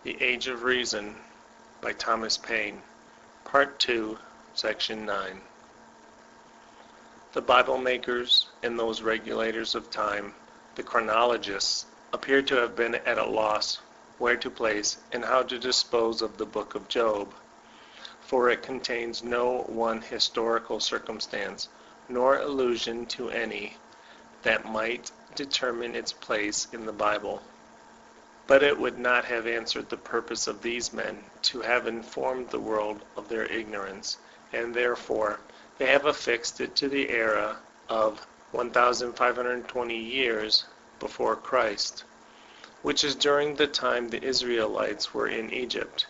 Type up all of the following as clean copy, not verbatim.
The Age of Reason by Thomas Paine, Part 2, Section 9. The Bible makers and those regulators of time, the chronologists, appear to have been at a loss where to place and how to dispose of the book of Job, for it contains no one historical circumstance, nor allusion to any that might determine its place in the Bible. But it would not have answered the purpose of these men to have informed the world of their ignorance, and therefore they have affixed it to the era of 1520 years before Christ, which is during the time the Israelites were in Egypt,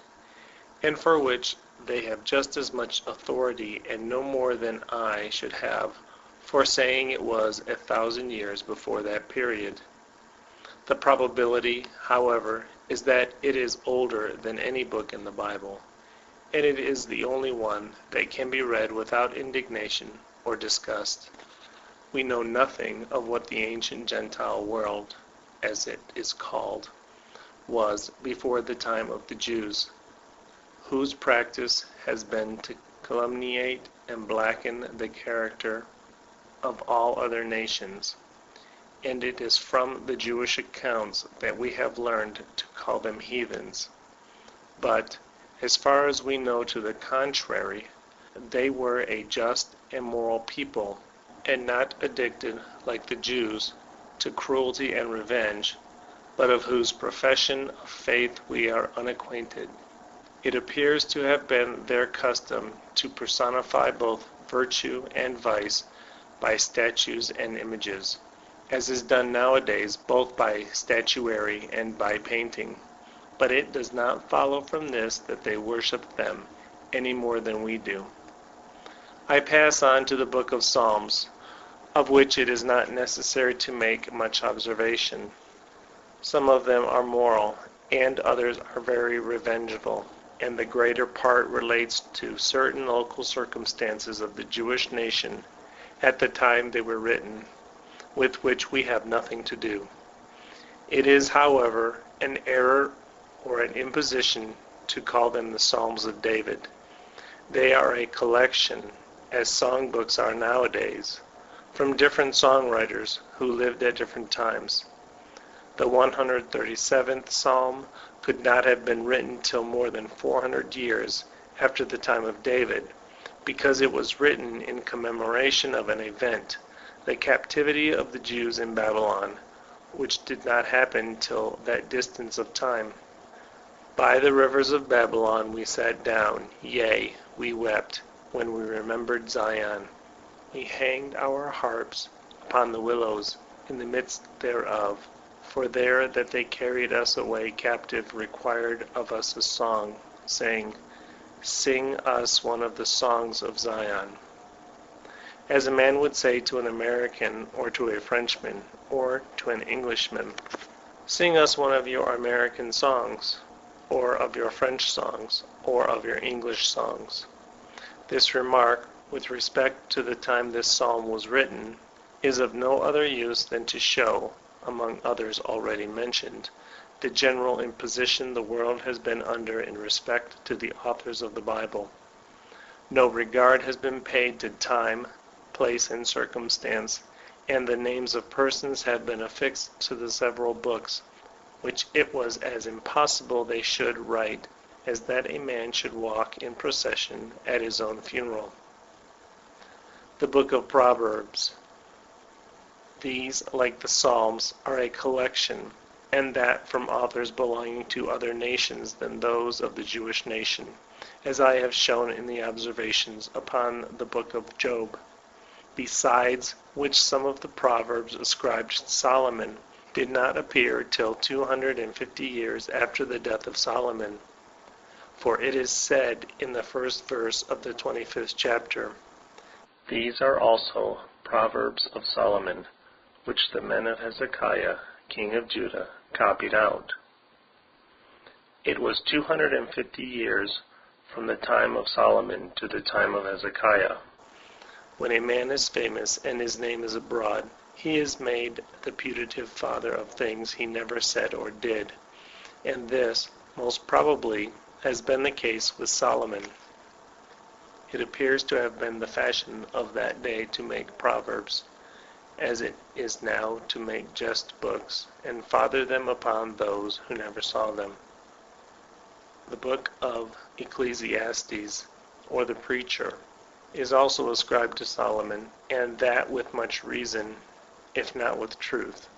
and for which they have just as much authority and no more than I should have, for saying it was 1,000 years before that period. The probability, however, is that it is older than any book in the Bible, and it is the only one that can be read without indignation or disgust. We know nothing of what the ancient Gentile world, as it is called, was before the time of the Jews, whose practice has been to calumniate and blacken the character of all other nations, and it is from the Jewish accounts that we have learned to call them heathens. But, as far as we know to the contrary, they were a just and moral people, and not addicted, like the Jews, to cruelty and revenge, but of whose profession of faith we are unacquainted. It appears to have been their custom to personify both virtue and vice by statues and images, as is done nowadays both by statuary and by painting. But it does not follow from this that they worship them any more than we do. I pass on to the book of Psalms, of which it is not necessary to make much observation. Some of them are moral, and others are very revengeful, and the greater part relates to certain local circumstances of the Jewish nation at the time they were written, with which we have nothing to do. It is, however, an error or an imposition to call them the Psalms of David. They are a collection, as songbooks are nowadays, from different songwriters who lived at different times. The 137th Psalm could not have been written till more than 400 years after the time of David, because it was written in commemoration of an event, the captivity of the Jews in Babylon, which did not happen till that distance of time. By the rivers of Babylon we sat down, yea, we wept, when we remembered Zion. We hanged our harps upon the willows in the midst thereof, for there that they carried us away captive required of us a song, saying, Sing us one of the songs of Zion. As a man would say to an American or to a Frenchman or to an Englishman, sing us one of your American songs, or of your French songs, or of your English songs. This remark, with respect to the time this psalm was written, is of no other use than to show, among others already mentioned, the general imposition the world has been under in respect to the authors of the Bible. No regard has been paid to time, place, and circumstance, and the names of persons have been affixed to the several books, which it was as impossible they should write as that a man should walk in procession at his own funeral. The book of Proverbs. These, like the Psalms, are a collection, and that from authors belonging to other nations than those of the Jewish nation, as I have shown in the observations upon the book of Job. Besides which some of the Proverbs ascribed to Solomon did not appear till 250 years after the death of Solomon. For it is said in the first verse of the 25th chapter, These are also Proverbs of Solomon, which the men of Hezekiah, king of Judah, copied out. It was 250 years from the time of Solomon to the time of Hezekiah. When a man is famous and his name is abroad, he is made the putative father of things he never said or did, and this most probably has been the case with Solomon. It appears to have been the fashion of that day to make proverbs, as it is now to make jest books, and father them upon those who never saw them. The book of Ecclesiastes, or the Preacher, is also ascribed to Solomon, and that with much reason, if not with truth.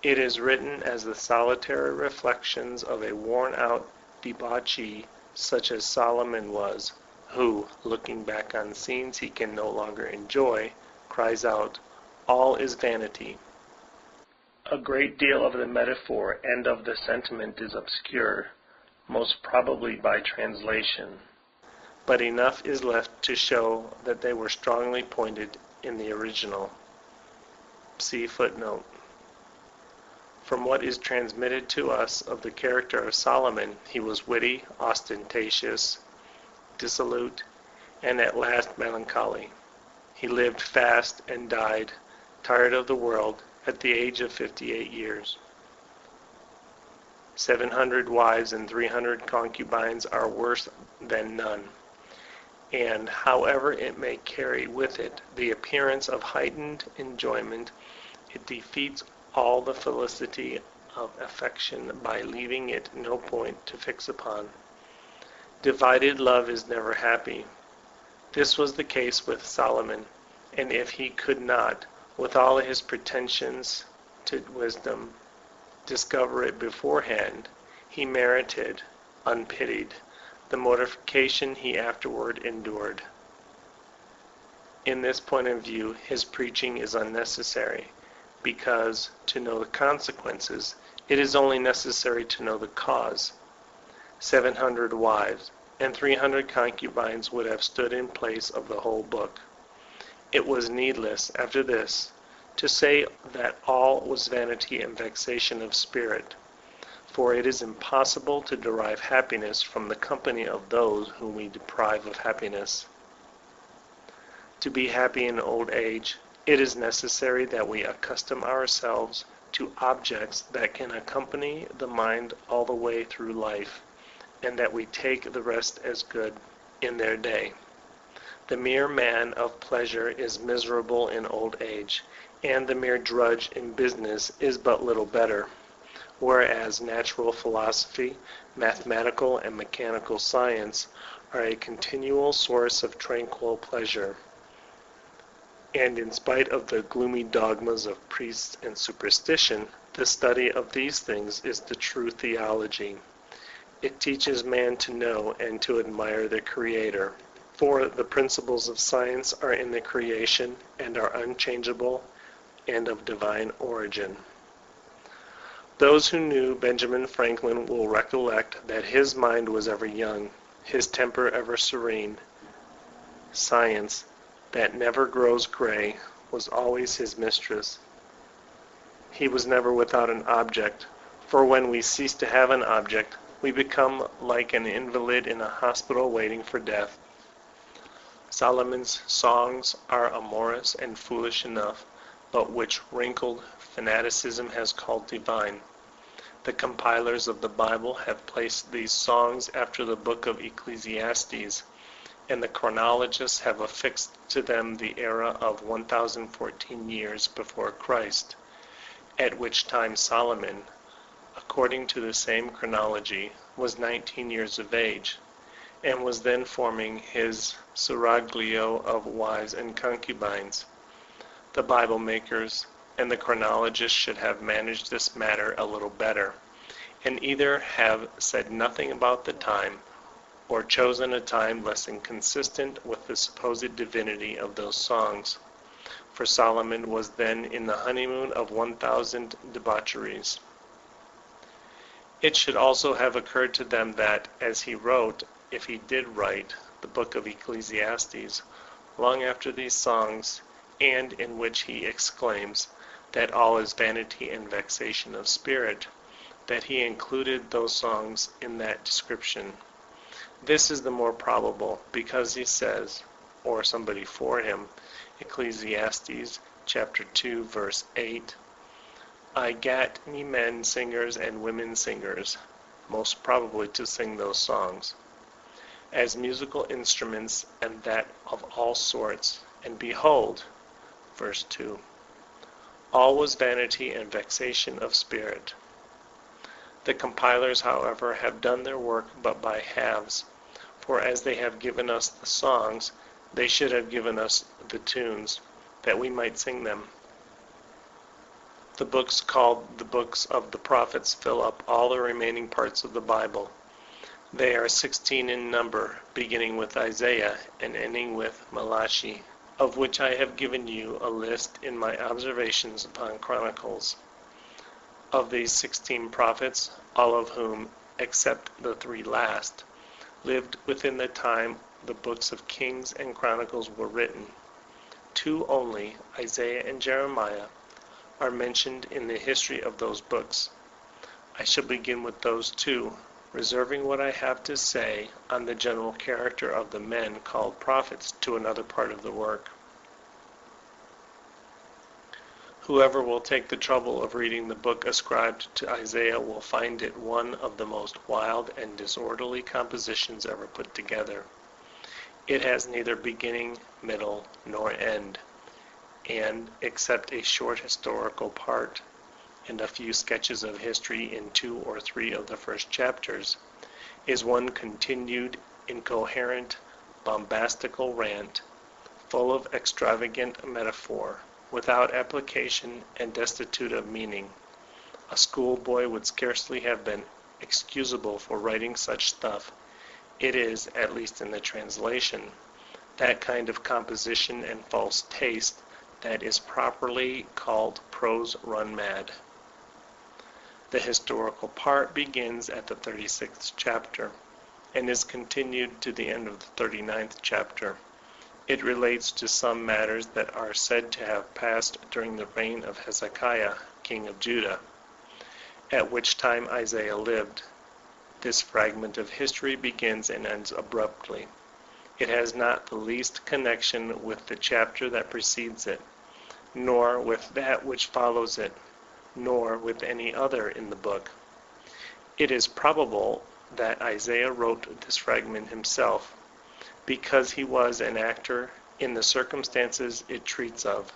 It is written as the solitary reflections of a worn-out debauchee such as Solomon was, who, looking back on scenes he can no longer enjoy, cries out, "All is vanity." A great deal of the metaphor and of the sentiment is obscure, most probably by translation, but enough is left to show that they were strongly pointed in the original. See footnote. From what is transmitted to us of the character of Solomon, he was witty, ostentatious, dissolute, and at last melancholy. He lived fast and died, tired of the world, at the age of 58 years. 700 wives and 300 concubines are worse than none, and however it may carry with it the appearance of heightened enjoyment, it defeats all the felicity of affection by leaving it no point to fix upon. Divided love is never happy. This was the case with Solomon, and if he could not, with all his pretensions to wisdom, discover it beforehand, he merited, unpitied, the mortification he afterward endured. In this point of view, his preaching is unnecessary, because, to know the consequences, it is only necessary to know the cause. 700 wives and 300 concubines would have stood in place of the whole book. It was needless, after this, to say that all was vanity and vexation of spirit, for it is impossible to derive happiness from the company of those whom we deprive of happiness. To be happy in old age, it is necessary that we accustom ourselves to objects that can accompany the mind all the way through life, and that we take the rest as good in their day. The mere man of pleasure is miserable in old age, and the mere drudge in business is but little better, whereas natural philosophy, mathematical and mechanical science are a continual source of tranquil pleasure. And in spite of the gloomy dogmas of priests and superstition, the study of these things is the true theology. It teaches man to know and to admire the Creator, for the principles of science are in the creation and are unchangeable and of divine origin. Those who knew Benjamin Franklin will recollect that his mind was ever young, his temper ever serene. Science, that never grows gray, was always his mistress. He was never without an object, for when we cease to have an object, we become like an invalid in a hospital waiting for death. Solomon's songs are amorous and foolish enough, but which wrinkled fanaticism has called divine. The compilers of the Bible have placed these songs after the book of Ecclesiastes, and the chronologists have affixed to them the era of 1014 years before Christ, at which time Solomon, according to the same chronology, was 19 years of age, and was then forming his seraglio of wives and concubines. The Bible makers and the chronologists should have managed this matter a little better, and either have said nothing about the time, or chosen a time less inconsistent with the supposed divinity of those songs, for Solomon was then in the honeymoon of 1,000 debaucheries. It should also have occurred to them that, as he wrote, if he did write, the book of Ecclesiastes, long after these songs, and in which he exclaims that all is vanity and vexation of spirit, that he included those songs in that description. This is the more probable, because he says, or somebody for him, Ecclesiastes chapter 2, verse 8, I gat me men singers and women singers, most probably to sing those songs, as musical instruments, and that of all sorts. And behold, verse 2, all was vanity and vexation of spirit. The compilers, however, have done their work but by halves, for as they have given us the songs, they should have given us the tunes, that we might sing them. The books called the books of the prophets fill up all the remaining parts of the Bible. They are 16 in number, beginning with Isaiah and ending with Malachi, of which I have given you a list in my observations upon Chronicles. Of these 16 prophets, all of whom, except the 3 last, lived within the time the books of Kings and Chronicles were written, 2 only, Isaiah and Jeremiah, are mentioned in the history of those books. I shall begin with those 2, reserving what I have to say on the general character of the men called prophets to another part of the work. Whoever will take the trouble of reading the book ascribed to Isaiah will find it one of the most wild and disorderly compositions ever put together. It has neither beginning, middle, nor end, and, except a short historical part and a few sketches of history in 2 or 3 of the first chapters, is one continued, incoherent, bombastical rant, full of extravagant metaphor, without application and destitute of meaning. A schoolboy would scarcely have been excusable for writing such stuff. It is, at least in the translation, that kind of composition and false taste that is properly called prose run mad. The historical part begins at the 36th chapter, and is continued to the end of the 39th chapter. It relates to some matters that are said to have passed during the reign of Hezekiah, king of Judah, at which time Isaiah lived. This fragment of history begins and ends abruptly. It has not the least connection with the chapter that precedes it, nor with that which follows it, nor with any other in the book. It is probable that Isaiah wrote this fragment himself, because he was an actor in the circumstances it treats of.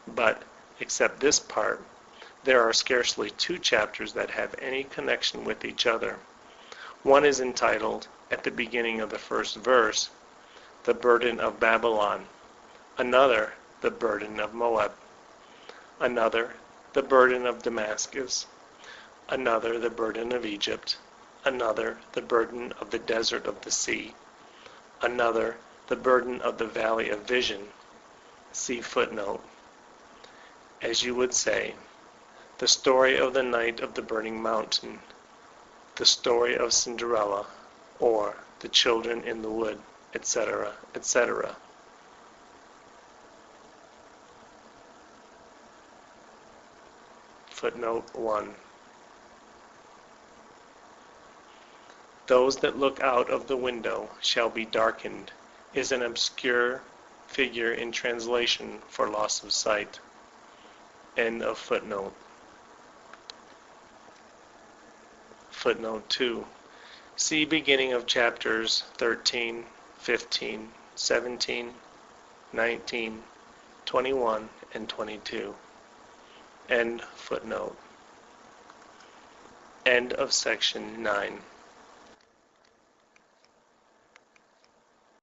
But, except this part, there are scarcely 2 chapters that have any connection with each other. One is entitled, at the beginning of the first verse, The Burden of Babylon; another, The Burden of Moab; another, The Burden of Damascus; another, The Burden of Egypt; another, The Burden of the Desert of the Sea; another, The Burden of the Valley of Vision. See footnote. As you would say, the story of the Night of the Burning Mountain, the story of Cinderella, or the Children in the Wood, etc., etc. Footnote 1. Those that look out of the window shall be darkened is an obscure figure in translation for loss of sight. End of footnote. Footnote 2. See beginning of chapters 13, 15, 17, 19, 21, and 22. End footnote. End of section 9.